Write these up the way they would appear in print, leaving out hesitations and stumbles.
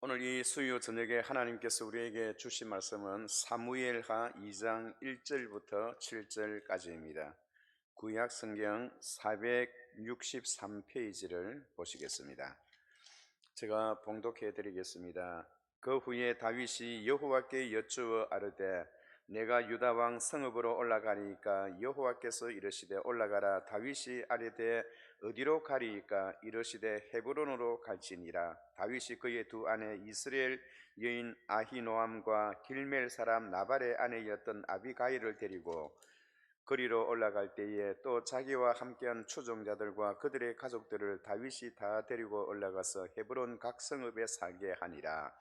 오늘 이 수요 저녁에 하나님께서 우리에게 주신 말씀은 사무엘하 2장 1절부터 7절까지입니다. 구약 성경 463페이지를 보시겠습니다. 제가 봉독해 드리겠습니다. 그 후에 다윗이 여호와께 여쭈어 아르되 내가 유다 왕 성읍으로 올라가리이까 여호와께서 이르시되 올라가라. 다윗이 아뢰되 어디로 가리이까 이르시되 헤브론으로 갈지니라. 다윗이 그의 두 아내 이스라엘 여인 아히노암과 길멜 사람 나발의 아내였던 아비가일을 데리고 거리로 올라갈 때에 또 자기와 함께한 추종자들과 그들의 가족들을 다윗이 다 데리고 올라가서 헤브론 각 성읍에 살게 하니라.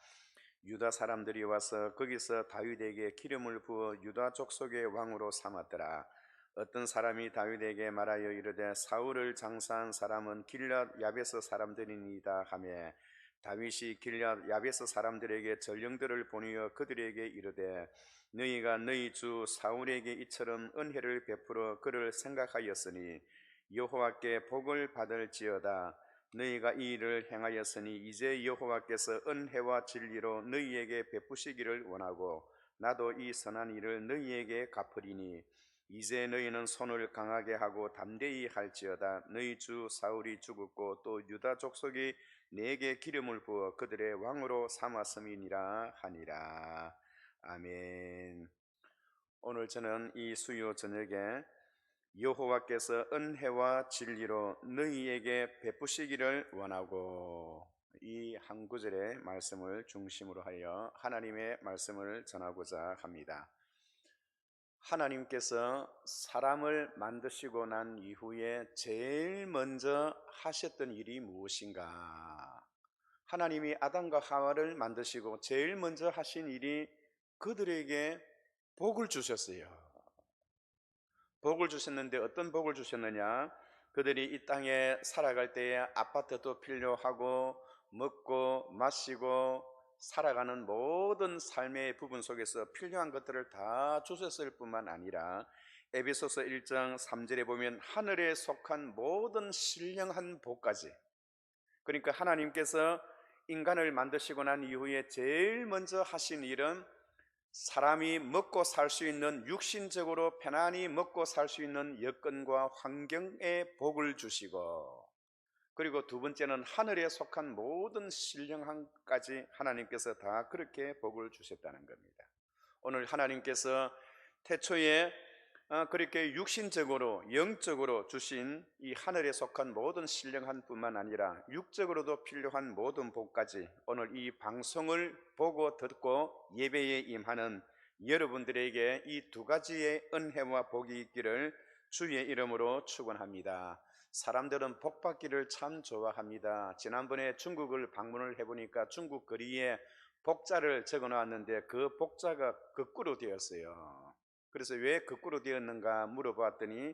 유다 사람들이 와서 거기서 다윗에게 기름을 부어 유다 족속의 왕으로 삼았더라. 어떤 사람이 다윗에게 말하여 이르되 사울을 장사한 사람은 길앗 야베스 사람들이니이다 하며 다윗이 길앗 야베스 사람들에게 전령들을 보내어 그들에게 이르되 너희가 너희 주 사울에게 이처럼 은혜를 베풀어 그를 생각하였으니 여호와께 복을 받을지어다. 너희가 이 일을 행하였으니 이제 여호와께서 은혜와 진리로 너희에게 베푸시기를 원하고 나도 이 선한 일을 너희에게 갚으리니 이제 너희는 손을 강하게 하고 담대히 할지어다. 너희 주 사울이 죽었고 또 유다 족속이 내게 기름을 부어 그들의 왕으로 삼았음이니라 하니라. 아멘. 오늘 저는 이 수요 저녁에 여호와께서 은혜와 진리로 너희에게 베푸시기를 원하고 이 한 구절의 말씀을 중심으로 하여 하나님의 말씀을 전하고자 합니다. 하나님께서 사람을 만드시고 난 이후에 제일 먼저 하셨던 일이 무엇인가? 하나님이 아담과 하와를 만드시고 제일 먼저 하신 일이 그들에게 복을 주셨어요. 복을 주셨는데 어떤 복을 주셨느냐? 그들이 이 땅에 살아갈 때에 아파트도 필요하고 먹고 마시고 살아가는 모든 삶의 부분 속에서 필요한 것들을 다 주셨을 뿐만 아니라 에베소서 1장 3절에 보면 하늘에 속한 모든 신령한 복까지, 그러니까 하나님께서 인간을 만드시고 난 이후에 제일 먼저 하신 일은 사람이 먹고 살 수 있는, 육신적으로 편안히 먹고 살 수 있는 여건과 환경에 복을 주시고, 그리고 두 번째는 하늘에 속한 모든 신령함까지 하나님께서 다 그렇게 복을 주셨다는 겁니다. 오늘 하나님께서 태초에 그렇게 육신적으로 영적으로 주신 이 하늘에 속한 모든 신령한 뿐만 아니라 육적으로도 필요한 모든 복까지 오늘 이 방송을 보고 듣고 예배에 임하는 여러분들에게 이 두 가지의 은혜와 복이 있기를 주의 이름으로 축원합니다. 사람들은 복 받기를 참 좋아합니다. 지난번에 중국을 방문을 해보니까 중국 거리에 복자를 적어 놨는데 그 복자가 거꾸로 되었어요. 그래서 왜 거꾸로 되었는가 물어봤더니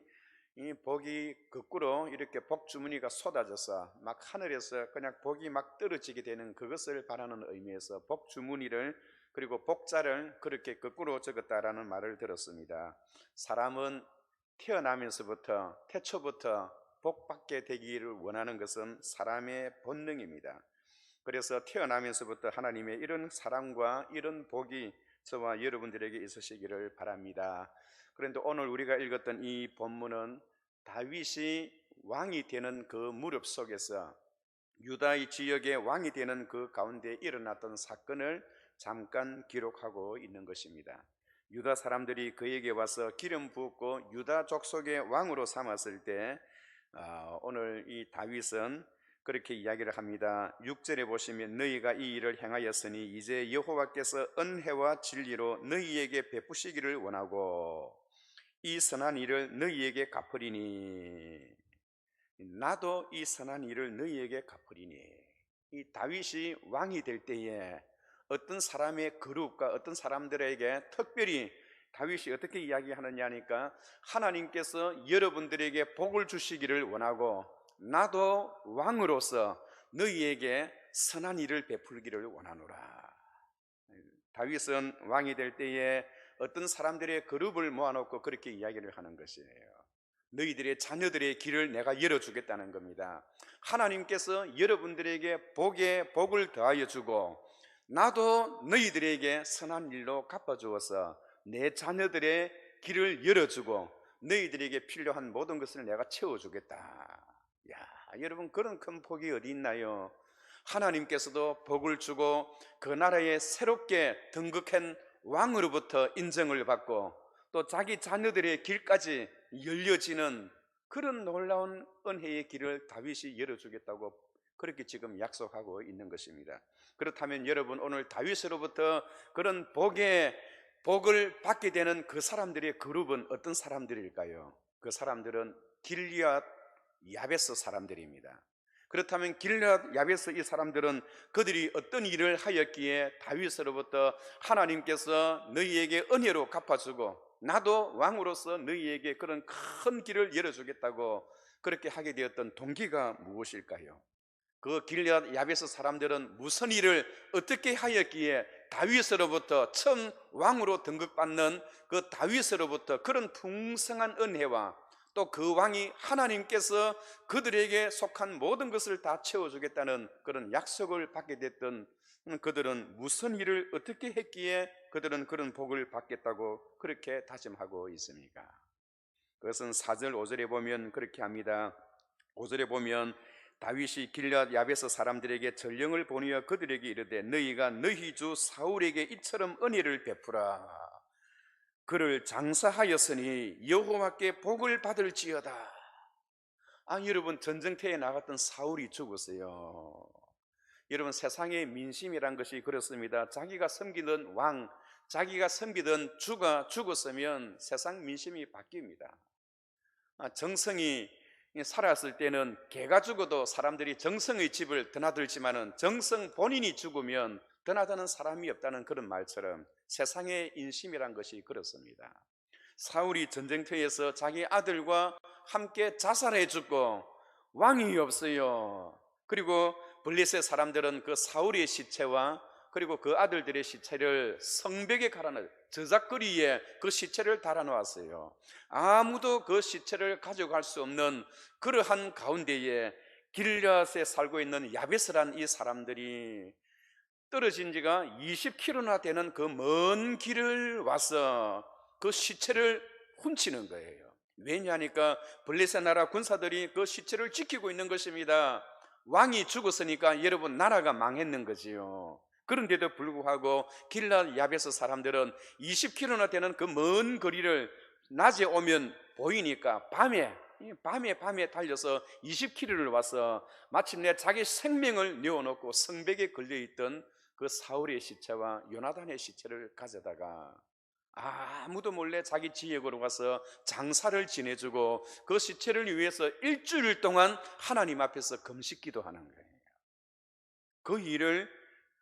이 복이 거꾸로 이렇게 복 주머니가 쏟아져서 막 하늘에서 그냥 복이 막 떨어지게 되는 그것을 바라는 의미에서 복 주머니를, 그리고 복자를 그렇게 거꾸로 적었다라는 말을 들었습니다. 사람은 태어나면서부터 태초부터 복 받게 되기를 원하는 것은 사람의 본능입니다. 그래서 태어나면서부터 하나님의 이런 사랑과 이런 복이 저와 여러분들에게 있으시기를 바랍니다. 그런데 오늘 우리가 읽었던 이 본문은 다윗이 왕이 되는 그 무렵 속에서 유다의 지역의 왕이 되는 그 가운데 일어났던 사건을 잠깐 기록하고 있는 것입니다. 유다 사람들이 그에게 와서 기름 부었고 유다 족속의 왕으로 삼았을 때 오늘 이 다윗은 그렇게 이야기를 합니다. 6절에 보시면 너희가 이 일을 행하였으니 이제 여호와께서 은혜와 진리로 너희에게 베푸시기를 원하고 이 선한 일을 너희에게 갚으리니 나도 이 선한 일을 너희에게 갚으리니. 이 다윗이 왕이 될 때에 어떤 사람의 그룹과 어떤 사람들에게 특별히 다윗이 어떻게 이야기하느냐 하니까 하나님께서 여러분들에게 복을 주시기를 원하고 나도 왕으로서 너희에게 선한 일을 베풀기를 원하노라. 다윗은 왕이 될 때에 어떤 사람들의 그룹을 모아놓고 그렇게 이야기를 하는 것이에요. 너희들의 자녀들의 길을 내가 열어주겠다는 겁니다. 하나님께서 여러분들에게 복을 더하여 주고 나도 너희들에게 선한 일로 갚아주어서 내 자녀들의 길을 열어주고 너희들에게 필요한 모든 것을 내가 채워주겠다. 야, 여러분, 그런 큰 복이 어디 있나요? 하나님께서도 복을 주고 그 나라에 새롭게 등극한 왕으로부터 인정을 받고 또 자기 자녀들의 길까지 열려지는 그런 놀라운 은혜의 길을 다윗이 열어주겠다고 그렇게 지금 약속하고 있는 것입니다. 그렇다면 여러분, 오늘 다윗으로부터 그런 복을 받게 되는 그 사람들의 그룹은 어떤 사람들일까요? 그 사람들은 길리앗 야베스 사람들입니다. 그렇다면 길리앗 야베스 이 사람들은 그들이 어떤 일을 하였기에 다윗으로부터 하나님께서 너희에게 은혜로 갚아주고 나도 왕으로서 너희에게 그런 큰 길을 열어주겠다고 그렇게 하게 되었던 동기가 무엇일까요? 그 길앗 야베스 사람들은 무슨 일을 어떻게 하였기에 다윗으로부터 처음 왕으로 등극받는 그 다윗으로부터 그런 풍성한 은혜와 또 그 왕이 하나님께서 그들에게 속한 모든 것을 다 채워주겠다는 그런 약속을 받게 됐던 그들은 무슨 일을 어떻게 했기에 그들은 그런 복을 받겠다고 그렇게 다짐하고 있습니까? 그것은 4절 5절에 보면 그렇게 합니다. 5절에 보면 다윗이 길앗 야베스 사람들에게 전령을 보내어 그들에게 이르되 너희가 너희 주 사울에게 이처럼 은혜를 베푸라. 그를 장사하였으니 여호와께 복을 받을지어다. 여러분, 전쟁터에 나갔던 사울이 죽었어요. 여러분, 세상의 민심이란 것이 그렇습니다. 자기가 섬기던 왕, 자기가 섬기던 주가 죽었으면 세상 민심이 바뀝니다. 정성이 살았을 때는 개가 죽어도 사람들이 정성의 집을 드나들지만은 정성 본인이 죽으면 드나드는 사람이 없다는 그런 말처럼 세상의 인심이란 것이 그렇습니다. 사울이 전쟁터에서 자기 아들과 함께 자살해 죽고 왕이 없어요. 그리고 블레셋 사람들은 그 사울의 시체와 그리고 그 아들들의 시체를 성벽에 갈아넣어 저작거리에 그 시체를 달아놓았어요. 아무도 그 시체를 가져갈 수 없는 그러한 가운데에 길앗에 살고 있는 야베스란 이 사람들이 떨어진 지가 20km나 되는 그 먼 길을 와서 그 시체를 훔치는 거예요. 왜냐하니까 블레셋 나라 군사들이 그 시체를 지키고 있는 것입니다. 왕이 죽었으니까 여러분, 나라가 망했는 거지요. 그런데도 불구하고 길앗 야베스 사람들은 20km나 되는 그 먼 거리를 낮에 오면 보이니까 밤에 달려서 20km를 와서 마침내 자기 생명을 내어놓고 성벽에 걸려있던 그 사울의 시체와 요나단의 시체를 가져다가 아무도 몰래 자기 지역으로 가서 장사를 지내주고 그 시체를 위해서 일주일 동안 하나님 앞에서 금식 기도하는 거예요. 그 일을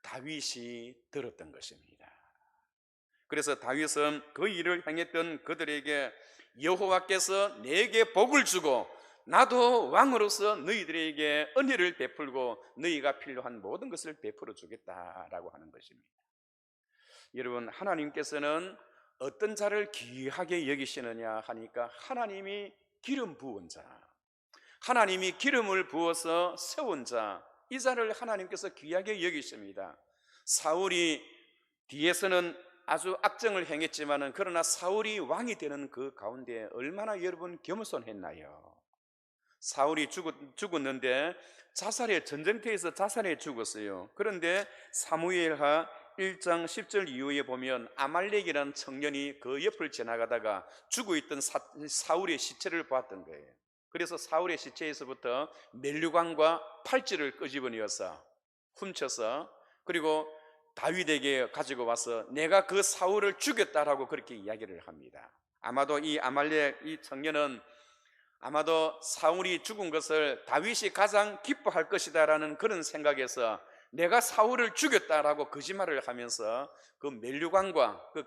다윗이 들었던 것입니다. 그래서 다윗은 그 일을 행했던 그들에게 여호와께서 내게 복을 주고 나도 왕으로서 너희들에게 은혜를 베풀고 너희가 필요한 모든 것을 베풀어 주겠다라고 하는 것입니다. 여러분, 하나님께서는 어떤 자를 귀하게 여기시느냐 하니까 하나님이 기름 부은 자, 하나님이 기름을 부어서 세운 자, 이 자를 하나님께서 귀하게 여기십니다. 사울이 뒤에서는 아주 악정을 행했지만은 그러나 사울이 왕이 되는 그 가운데 얼마나 여러분 겸손했나요? 사울이 죽었는데 전쟁터에서 자살해 죽었어요. 그런데 사무엘하 1장 10절 이후에 보면 아말렉이라는 청년이 그 옆을 지나가다가 죽어있던 사울의 시체를 보았던 거예요. 그래서 사울의 시체에서부터 멜류관과 팔찌를 끄집어내어서 훔쳐서 그리고 다윗에게 가지고 와서 내가 그 사울을 죽였다라고 그렇게 이야기를 합니다. 아마도 이 아말렉 이 청년은 아마도 사울이 죽은 것을 다윗이 가장 기뻐할 것이다라는 그런 생각에서 내가 사울을 죽였다라고 거짓말을 하면서 그 멜류관과 그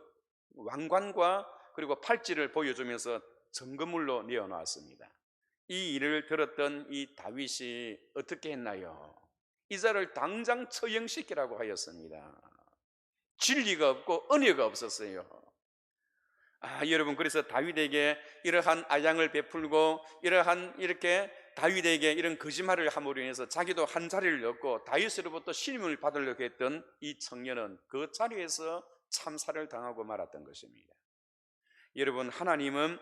왕관과 그리고 팔찌를 보여주면서 증거물로 내어놓았습니다. 이 일을 들었던 이 다윗이 어떻게 했나요? 이 자를 당장 처형시키라고 하였습니다. 진리가 없고 은혜가 없었어요. 여러분, 그래서 다윗에게 이러한 아양을 베풀고 이러한 이렇게 다윗에게 이런 거짓말을 함으로 인해서 자기도 한 자리를 얻고 다윗으로부터 신임을 받으려고 했던 이 청년은 그 자리에서 참살을 당하고 말았던 것입니다. 여러분, 하나님은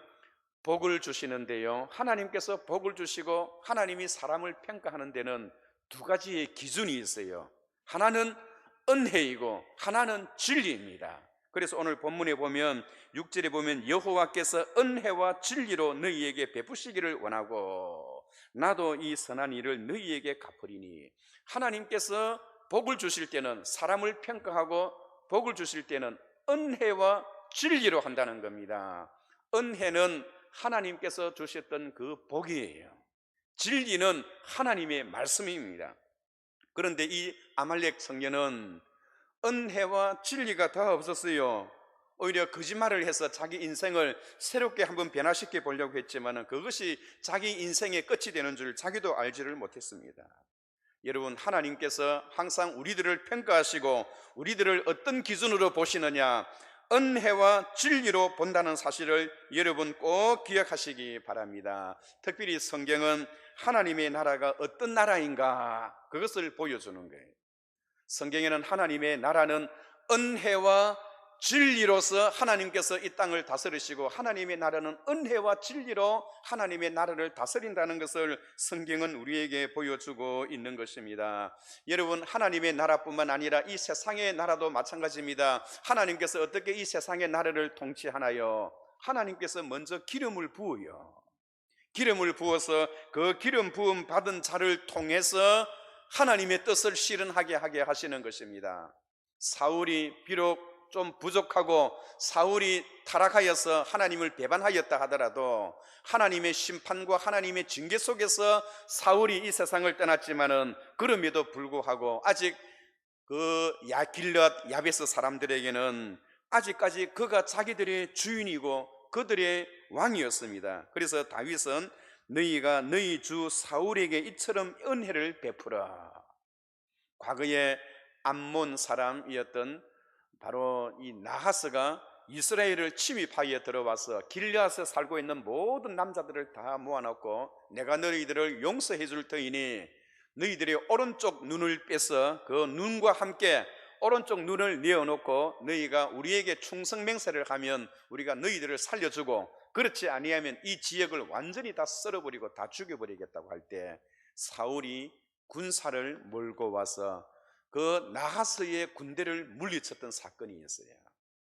복을 주시는데요, 하나님께서 복을 주시고 하나님이 사람을 평가하는 데는 두 가지의 기준이 있어요. 하나는 은혜이고 하나는 진리입니다. 그래서 오늘 본문에 보면 6절에 보면 여호와께서 은혜와 진리로 너희에게 베푸시기를 원하고 나도 이 선한 일을 너희에게 갚으리니, 하나님께서 복을 주실 때는 사람을 평가하고 복을 주실 때는 은혜와 진리로 한다는 겁니다. 은혜는 하나님께서 주셨던 그 복이에요. 진리는 하나님의 말씀입니다. 그런데 이 아말렉 청년은 은혜와 진리가 다 없었어요. 오히려 거짓말을 해서 자기 인생을 새롭게 한번 변화시켜 보려고 했지만 그것이 자기 인생의 끝이 되는 줄 자기도 알지를 못했습니다. 여러분, 하나님께서 항상 우리들을 평가하시고 우리들을 어떤 기준으로 보시느냐, 은혜와 진리로 본다는 사실을 여러분 꼭 기억하시기 바랍니다. 특별히 성경은 하나님의 나라가 어떤 나라인가, 그것을 보여주는 거예요. 성경에는 하나님의 나라는 은혜와 진리로서 하나님께서 이 땅을 다스리시고 하나님의 나라는 은혜와 진리로 하나님의 나라를 다스린다는 것을 성경은 우리에게 보여주고 있는 것입니다. 여러분, 하나님의 나라뿐만 아니라 이 세상의 나라도 마찬가지입니다. 하나님께서 어떻게 이 세상의 나라를 통치하나요? 하나님께서 먼저 기름을 부어요. 기름을 부어서 그 기름 부음 받은 자를 통해서 하나님의 뜻을 실현하게 하게 하시는 것입니다. 사울이 비록 좀 부족하고 사울이 타락하여서 하나님을 배반하였다 하더라도 하나님의 심판과 하나님의 징계 속에서 사울이 이 세상을 떠났지만은 그럼에도 불구하고 아직 그 길앗 야베스 사람들에게는 아직까지 그가 자기들의 주인이고 그들의 왕이었습니다. 그래서 다윗은 너희가 너희 주 사울에게 이처럼 은혜를 베풀어. 과거에 암몬 사람이었던 바로 이 나하스가 이스라엘을 침입하여 들어와서 길앗에 살고 있는 모든 남자들을 다 모아놓고 내가 너희들을 용서해 줄 터이니 너희들의 오른쪽 눈을 빼서 그 눈과 함께 오른쪽 눈을 내어놓고 너희가 우리에게 충성맹세를 하면 우리가 너희들을 살려주고 그렇지 아니하면 이 지역을 완전히 다 썰어버리고 다 죽여버리겠다고 할 때 사울이 군사를 몰고 와서 그 나하스의 군대를 물리쳤던 사건이 있어요.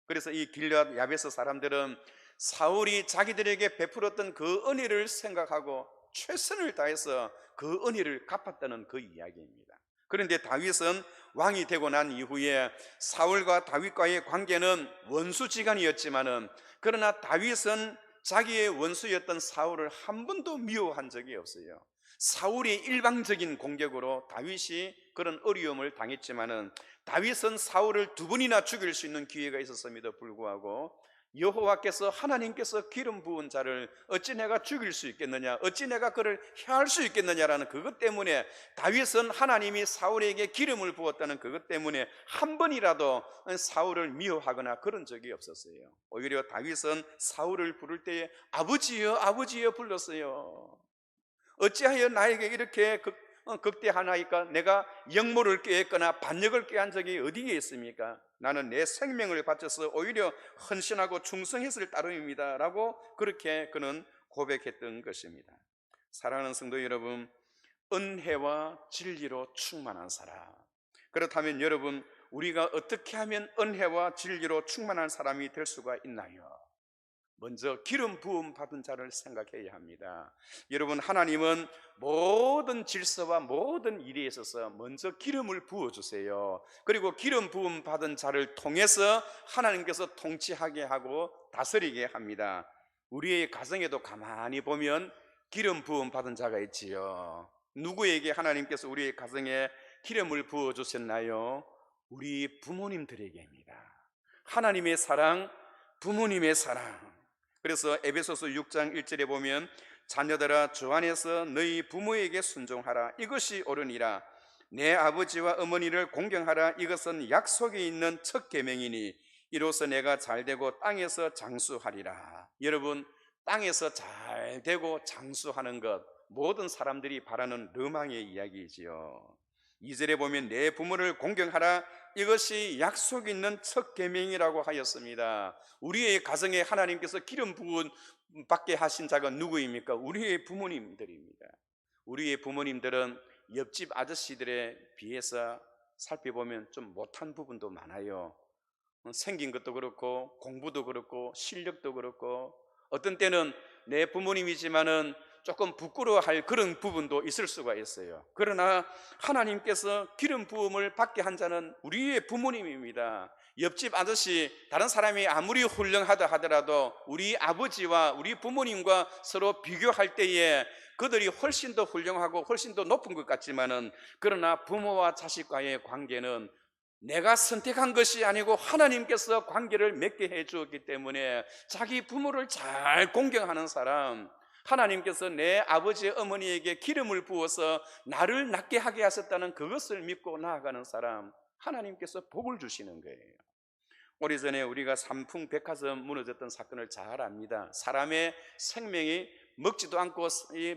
그래서 이 길앗 야베스 사람들은 사울이 자기들에게 베풀었던 그 은혜를 생각하고 최선을 다해서 그 은혜를 갚았다는 그 이야기입니다. 그런데 다윗은 왕이 되고 난 이후에 사울과 다윗과의 관계는 원수지간이었지만은 그러나 다윗은 자기의 원수였던 사울을 한 번도 미워한 적이 없어요. 사울의 일방적인 공격으로 다윗이 그런 어려움을 당했지만은 다윗은 사울을 두 번이나 죽일 수 있는 기회가 있었음에도 불구하고 여호와께서 하나님께서 기름 부은 자를 어찌 내가 죽일 수 있겠느냐, 어찌 내가 그를 해할 수 있겠느냐라는 그것 때문에 다윗은 하나님이 사울에게 기름을 부었다는 그것 때문에 한 번이라도 사울을 미워하거나 그런 적이 없었어요. 오히려 다윗은 사울을 부를 때에 아버지여 아버지여 불렀어요. 어찌하여 나에게 이렇게 극대하나이까? 내가 역모를 꾀했거나 반역을 꾀한 적이 어디에 있습니까? 나는 내 생명을 바쳐서 오히려 헌신하고 충성했을 따름입니다 라고 그렇게 그는 고백했던 것입니다. 사랑하는 성도 여러분, 은혜와 진리로 충만한 사람, 그렇다면 여러분, 우리가 어떻게 하면 은혜와 진리로 충만한 사람이 될 수가 있나요? 먼저 기름 부음 받은 자를 생각해야 합니다. 여러분, 하나님은 모든 질서와 모든 일에 있어서 먼저 기름을 부어주세요. 그리고 기름 부음 받은 자를 통해서 하나님께서 통치하게 하고 다스리게 합니다. 우리의 가정에도 가만히 보면 기름 부음 받은 자가 있지요. 누구에게 하나님께서 우리의 가정에 기름을 부어주셨나요? 우리 부모님들에게입니다. 하나님의 사랑, 부모님의 사랑. 그래서 에베소서 6장 1절에 보면 자녀들아 주 안에서 너희 부모에게 순종하라, 이것이 옳으니라. 내 아버지와 어머니를 공경하라, 이것은 약속이 있는 첫 계명이니 이로써 내가 잘되고 땅에서 장수하리라. 여러분, 땅에서 잘되고 장수하는 것, 모든 사람들이 바라는 로망의 이야기이지요. 2절에 보면 내 부모를 공경하라, 이것이 약속 있는 첫 계명이라고 하였습니다. 우리의 가정에 하나님께서 기름 부은 받게 하신 자가 누구입니까? 우리의 부모님들입니다. 우리의 부모님들은 옆집 아저씨들에 비해서 살펴보면 좀 못한 부분도 많아요. 생긴 것도 그렇고 공부도 그렇고 실력도 그렇고, 어떤 때는 내 부모님이지만은 조금 부끄러워할 그런 부분도 있을 수가 있어요. 그러나 하나님께서 기름 부음을 받게 한 자는 우리의 부모님입니다. 옆집 아저씨, 다른 사람이 아무리 훌륭하다 하더라도 우리 아버지와 우리 부모님과 서로 비교할 때에 그들이 훨씬 더 훌륭하고 훨씬 더 높은 것 같지만은, 그러나 부모와 자식과의 관계는 내가 선택한 것이 아니고 하나님께서 관계를 맺게 해 주었기 때문에, 자기 부모를 잘 공경하는 사람, 하나님께서 내 아버지 어머니에게 기름을 부어서 나를 낫게 하게 하셨다는 그것을 믿고 나아가는 사람, 하나님께서 복을 주시는 거예요. 오래전에 우리가 삼풍백화점 무너졌던 사건을 잘 압니다. 사람의 생명이 먹지도 않고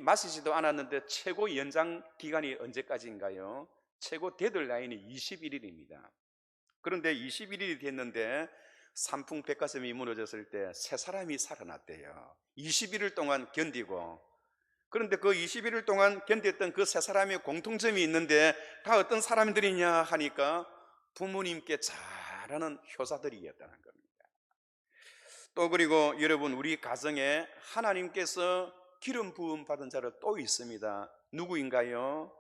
마시지도 않았는데 최고 연장 기간이 언제까지인가요? 최고 데드라인이 21일입니다. 그런데 21일이 됐는데 삼풍백화점이 무너졌을 때 세 사람이 살아났대요. 21일 동안 견디고. 그런데 그 21일 동안 견뎠던 그 세 사람의 공통점이 있는데 다 어떤 사람들이냐 하니까 부모님께 잘하는 효사들이었다는 겁니다. 또 그리고 여러분, 우리 가정에 하나님께서 기름 부음 받은 자를 또 있습니다. 누구인가요?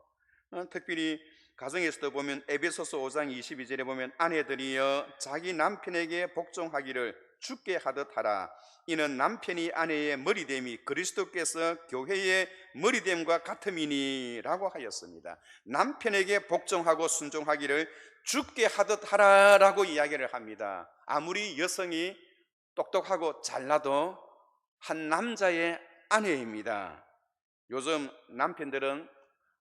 특별히 가정에서도 보면 에베소서 5장 22절에 보면 아내들이여 자기 남편에게 복종하기를 주께 하듯 하라. 이는 남편이 아내의 머리됨이 그리스도께서 교회의 머리됨과 같음이니 라고 하였습니다. 남편에게 복종하고 순종하기를 주께 하듯 하라 라고 이야기를 합니다. 아무리 여성이 똑똑하고 잘나도 한 남자의 아내입니다. 요즘 남편들은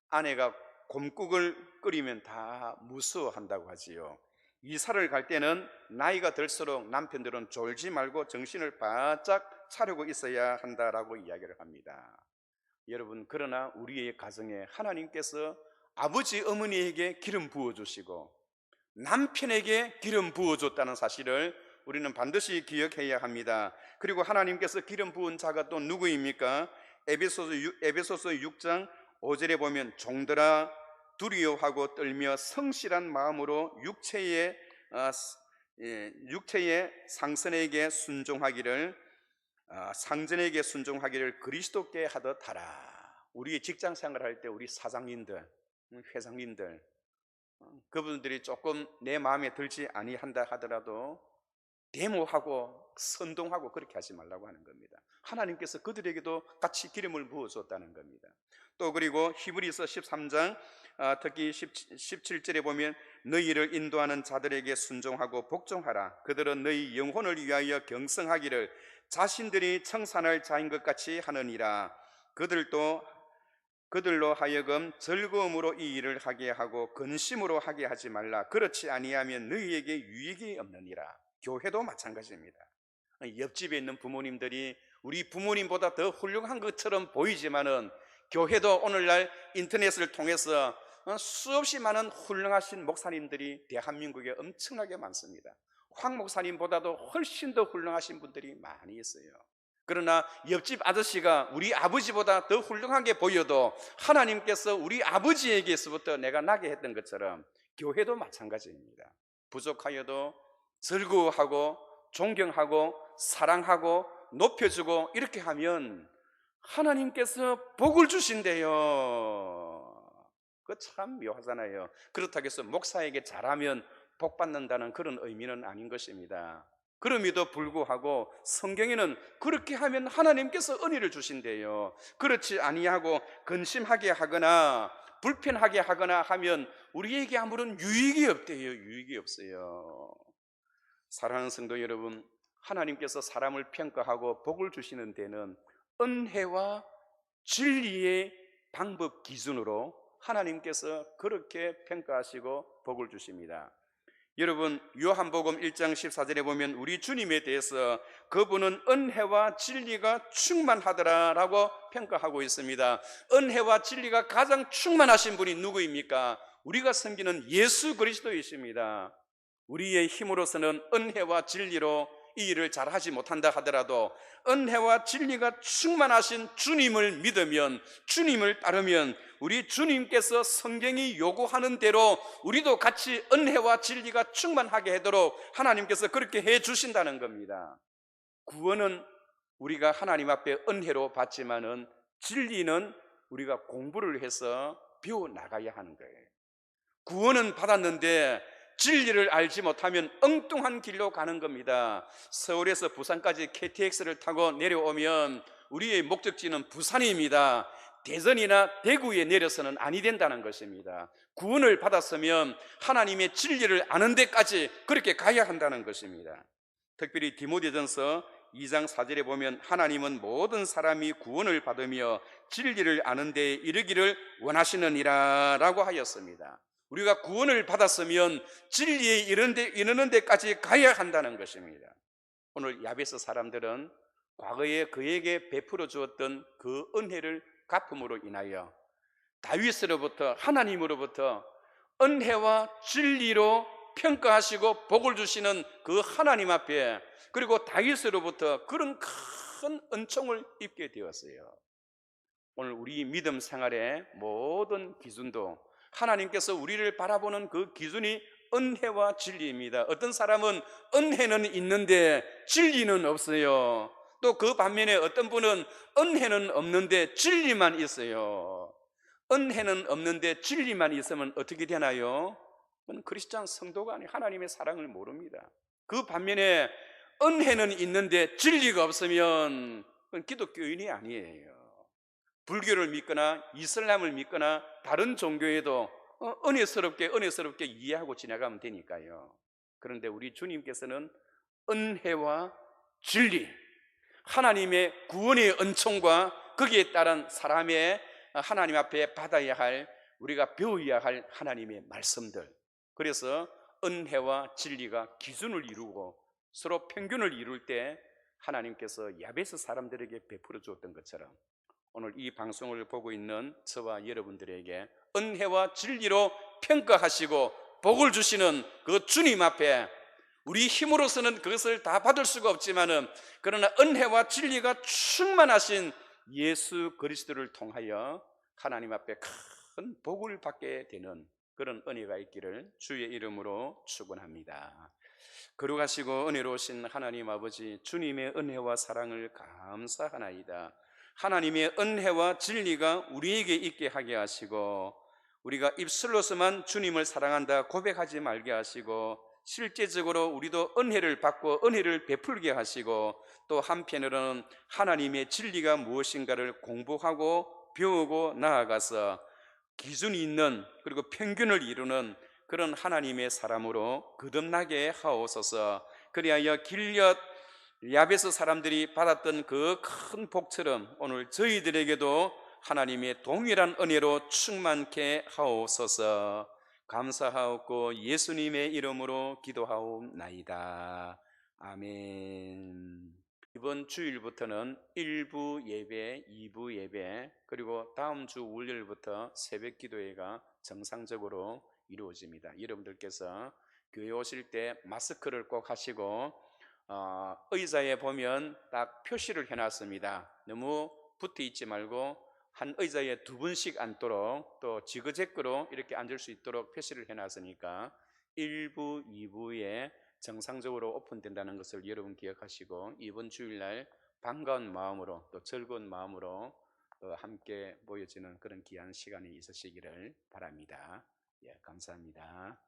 아내가 곰국을 끓이면 다 무서워한다고 하지요. 이사를 갈 때는 나이가 들수록 남편들은 졸지 말고 정신을 바짝 차리고 있어야 한다라고 이야기를 합니다. 여러분, 그러나 우리의 가정에 하나님께서 아버지 어머니에게 기름 부어주시고 남편에게 기름 부어줬다는 사실을 우리는 반드시 기억해야 합니다. 그리고 하나님께서 기름 부은 자가 또 누구입니까? 에베소서 6장 5절에 보면 종들아 두려워하고 떨며 성실한 마음으로 육체의 상전에게 순종하기를 그리스도께 하듯 하라. 우리 직장 생활할 때 우리 사장님들, 회장님들, 그분들이 조금 내 마음에 들지 아니한다 하더라도 데모하고 선동하고 그렇게 하지 말라고 하는 겁니다. 하나님께서 그들에게도 같이 기름을 부어줬다는 겁니다. 또 그리고 히브리서 13장 특히 17절에 보면 너희를 인도하는 자들에게 순종하고 복종하라. 그들은 너희 영혼을 위하여 경성하기를 자신들이 청산할 자인 것 같이 하느니라. 그들로 하여금 즐거움으로 이 일을 하게 하고 근심으로 하게 하지 말라. 그렇지 아니하면 너희에게 유익이 없느니라. 교회도 마찬가지입니다. 옆집에 있는 부모님들이 우리 부모님보다 더 훌륭한 것처럼 보이지만은 교회도 오늘날 인터넷을 통해서 수없이 많은 훌륭하신 목사님들이 대한민국에 엄청나게 많습니다. 황 목사님보다도 훨씬 더 훌륭하신 분들이 많이 있어요. 그러나 옆집 아저씨가 우리 아버지보다 더 훌륭하게 보여도 하나님께서 우리 아버지에게서부터 내가 나게 했던 것처럼 교회도 마찬가지입니다. 부족하여도 즐거워하고 존경하고 사랑하고 높여주고 이렇게 하면 하나님께서 복을 주신대요. 그거 참 묘하잖아요. 그렇다고 해서 목사에게 잘하면 복 받는다는 그런 의미는 아닌 것입니다. 그럼에도 불구하고 성경에는 그렇게 하면 하나님께서 은혜를 주신대요. 그렇지 아니하고 근심하게 하거나 불편하게 하거나 하면 우리에게 아무런 유익이 없대요. 유익이 없어요. 사랑하는 성도 여러분, 하나님께서 사람을 평가하고 복을 주시는 데는 은혜와 진리의 방법 기준으로 하나님께서 그렇게 평가하시고 복을 주십니다. 여러분, 요한복음 1장 14절에 보면 우리 주님에 대해서 그분은 은혜와 진리가 충만하더라라고 평가하고 있습니다. 은혜와 진리가 가장 충만하신 분이 누구입니까? 우리가 섬기는 예수 그리스도이십니다. 우리의 힘으로서는 은혜와 진리로 이 일을 잘하지 못한다 하더라도 은혜와 진리가 충만하신 주님을 믿으면, 주님을 따르면 우리 주님께서 성경이 요구하는 대로 우리도 같이 은혜와 진리가 충만하게 하도록 하나님께서 그렇게 해 주신다는 겁니다. 구원은 우리가 하나님 앞에 은혜로 받지만은 진리는 우리가 공부를 해서 배워 나가야 하는 거예요. 구원은 받았는데 진리를 알지 못하면 엉뚱한 길로 가는 겁니다. 서울에서 부산까지 KTX를 타고 내려오면 우리의 목적지는 부산입니다. 대전이나 대구에 내려서는 아니 된다는 것입니다. 구원을 받았으면 하나님의 진리를 아는 데까지 그렇게 가야 한다는 것입니다. 특별히 디모데전서 2장 4절에 보면 하나님은 모든 사람이 구원을 받으며 진리를 아는 데에 이르기를 원하시느니라 라고 하였습니다. 우리가 구원을 받았으면 진리에 이르는 데까지 가야 한다는 것입니다. 오늘 야베스 사람들은 과거에 그에게 베풀어 주었던 그 은혜를 갚음으로 인하여 다윗으로부터, 하나님으로부터 은혜와 진리로 평가하시고 복을 주시는 그 하나님 앞에, 그리고 다윗으로부터 그런 큰 은총을 입게 되었어요. 오늘 우리 믿음 생활의 모든 기준도 하나님께서 우리를 바라보는 그 기준이 은혜와 진리입니다. 어떤 사람은 은혜는 있는데 진리는 없어요. 또 그 반면에 어떤 분은 은혜는 없는데 진리만 있어요. 은혜는 없는데 진리만 있으면 어떻게 되나요? 그건 크리스찬 성도가 아니고 하나님의 사랑을 모릅니다. 그 반면에 은혜는 있는데 진리가 없으면 그건 기독교인이 아니에요. 불교를 믿거나 이슬람을 믿거나 다른 종교에도 은혜스럽게 이해하고 지나가면 되니까요. 그런데 우리 주님께서는 은혜와 진리, 하나님의 구원의 은총과 거기에 따른 사람의 하나님 앞에 받아야 할, 우리가 배워야 할 하나님의 말씀들, 그래서 은혜와 진리가 기준을 이루고 서로 평균을 이룰 때 하나님께서 야베스 사람들에게 베풀어 주었던 것처럼 오늘 이 방송을 보고 있는 저와 여러분들에게 은혜와 진리로 평가하시고 복을 주시는 그 주님 앞에 우리 힘으로서는 그것을 다 받을 수가 없지만은, 그러나 은혜와 진리가 충만하신 예수 그리스도를 통하여 하나님 앞에 큰 복을 받게 되는 그런 은혜가 있기를 주의 이름으로 축원합니다. 거룩하시고 은혜로우신 하나님 아버지, 주님의 은혜와 사랑을 감사하나이다. 하나님의 은혜와 진리가 우리에게 있게 하게 하시고, 우리가 입술로서만 주님을 사랑한다 고백하지 말게 하시고, 실제적으로 우리도 은혜를 받고 은혜를 베풀게 하시고, 또 한편으로는 하나님의 진리가 무엇인가를 공부하고 배우고 나아가서 기준이 있는, 그리고 평균을 이루는 그런 하나님의 사람으로 거듭나게 하옵소서. 그리하여 길앗 야베스 사람들이 받았던 그 큰 복처럼 오늘 저희들에게도 하나님의 동일한 은혜로 충만케 하옵소서. 감사하옵고 예수님의 이름으로 기도하옵나이다. 아멘. 이번 주일부터는 1부 예배, 2부 예배, 그리고 다음 주 월요일부터 새벽 기도회가 정상적으로 이루어집니다. 여러분들께서 교회 오실 때 마스크를 꼭 하시고 의자에 보면 딱 표시를 해놨습니다. 너무 붙어 있지 말고 한 의자에 두 분씩 앉도록, 또 지그재그로 이렇게 앉을 수 있도록 표시를 해놨으니까 1부, 2부에 정상적으로 오픈된다는 것을 여러분 기억하시고, 이번 주일날 반가운 마음으로 또 즐거운 마음으로 함께 모여지는 그런 귀한 시간이 있으시기를 바랍니다. 예, 감사합니다.